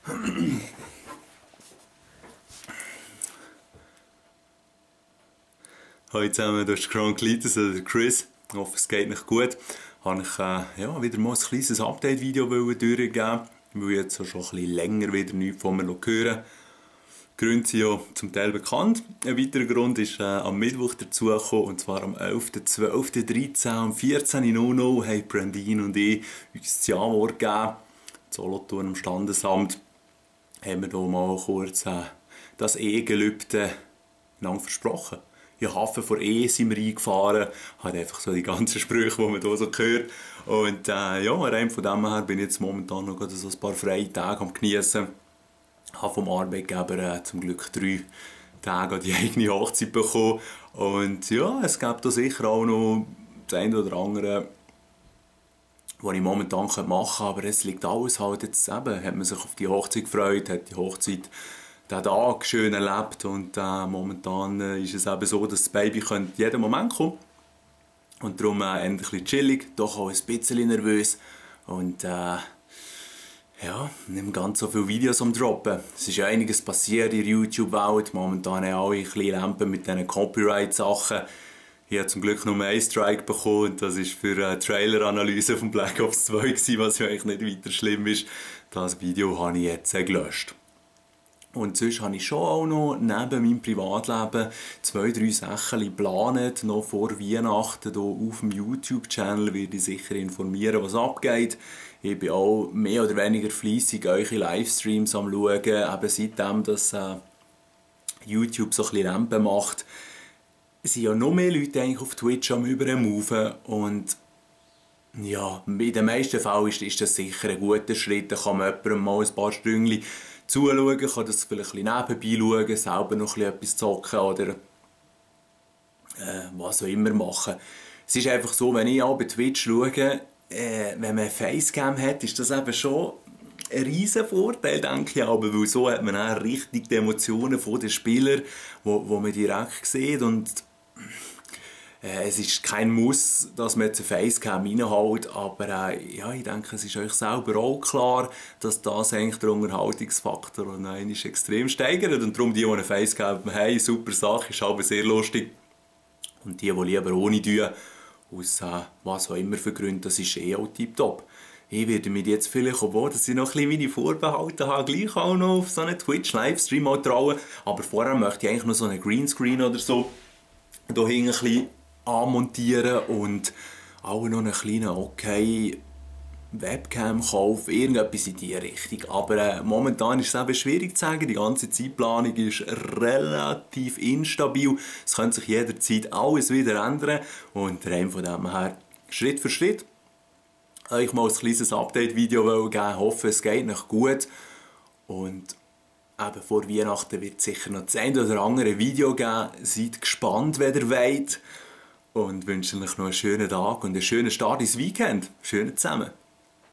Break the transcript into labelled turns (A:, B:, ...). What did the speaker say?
A: Hallo zusammen, das ist Kronklitis oder Chris. Ich hoffe, es geht nicht gut. Habe ich wieder mal ein kleines Update-Video durchgeben, weil ich jetzt schon ein bisschen länger wieder nichts von mir höre. Die Gründe sind ja zum Teil bekannt. Ein weiterer Grund ist am Mittwoch dazugekommen, und zwar am 11.12.13 um 14.00 haben Brandine und ich uns das Ja-Wort gegeben. In Solothurn am Standesamt haben wir hier mal kurz das Ehegelübde versprochen. In Hafen vor Ehe sind wir eingefahren, haben einfach so die ganzen Sprüche, die man hier so hört. Und rein von dem her bin ich jetzt momentan noch so ein paar freie Tage am Genießen. Ich habe vom Arbeitgeber zum Glück 3 Tage an die eigene Hochzeit bekommen. Und ja, es gibt da sicher auch noch das eine oder andere, was ich momentan machen kann, aber es liegt alles halt jetzt eben. Hat man sich auf die Hochzeit gefreut, hat die Hochzeit den Tag schön erlebt, und momentan ist es eben so, dass das Baby jeden Moment kommen könnte. Und darum ein bisschen chillig, doch auch ein bisschen nervös und nicht ganz so viele Videos am Droppen. Es ist ja einiges passiert in der YouTube-Welt. Momentan haben alle ein bisschen Lampen mit diesen Copyright-Sachen. Ich habe zum Glück nur einen Strike bekommen, und das war für eine Trailer-Analyse von Black Ops 2 gewesen, was ja eigentlich nicht weiter schlimm ist. Das Video habe ich jetzt gelöscht. Und sonst habe ich schon auch noch neben meinem Privatleben 2-3 Sachen geplant. Noch vor Weihnachten hier auf dem YouTube-Channel werde ich sicher informieren, was abgeht. Ich bin auch mehr oder weniger fleissig eure Livestreams am Schauen. Eben seitdem, dass YouTube so ein bisschen Lampen macht, sind ja noch mehr Leute eigentlich auf Twitch am Übermoven. Und ja, in den meisten Fällen ist das sicher ein guter Schritt. Da kann man jemandem mal ein paar Stündchen zuschauen, kann das vielleicht ein bisschen nebenbei schauen, selber noch etwas zocken oder was auch immer machen. Es ist einfach so, wenn ich auch bei Twitch schaue, wenn man eine Facecam hat, ist das eben schon ein riesen Vorteil, denke ich, aber weil so hat man auch richtig die Emotionen der Spieler, wo man direkt sieht, und es ist kein Muss, dass man jetzt eine Facecam reinhält, aber ich denke, es ist euch selber auch klar, dass das eigentlich der Unterhaltungsfaktor ist extrem steigert, und darum die eine Facecam haben, super Sache, ist aber sehr lustig, und die lieber ohne tun, aus was auch immer für Gründe, das ist auch tipptopp. Ich werde mich jetzt vielleicht, obwohl dass ich noch ein bisschen meine Vorbehalte habe, gleich auch noch auf so einen Twitch-Livestream trauen, aber vorher möchte ich eigentlich noch so einen Greenscreen oder so hier hinten ein bisschen anmontieren und auch noch einen kleinen Webcam kaufen, irgendetwas in diese Richtung. Aber momentan ist es eben schwierig zu sagen, die ganze Zeitplanung ist relativ instabil. Es könnte sich jederzeit alles wieder ändern, und rein von dem her Schritt für Schritt euch mal ein kleines Update-Video geben. Ich hoffe, es geht noch gut, und eben vor Weihnachten wird es sicher noch das ein oder andere Video geben. Seid gespannt, wenn ihr wollt, und wünsche euch noch einen schönen Tag und einen schönen Start ins Weekend. Schön zusammen.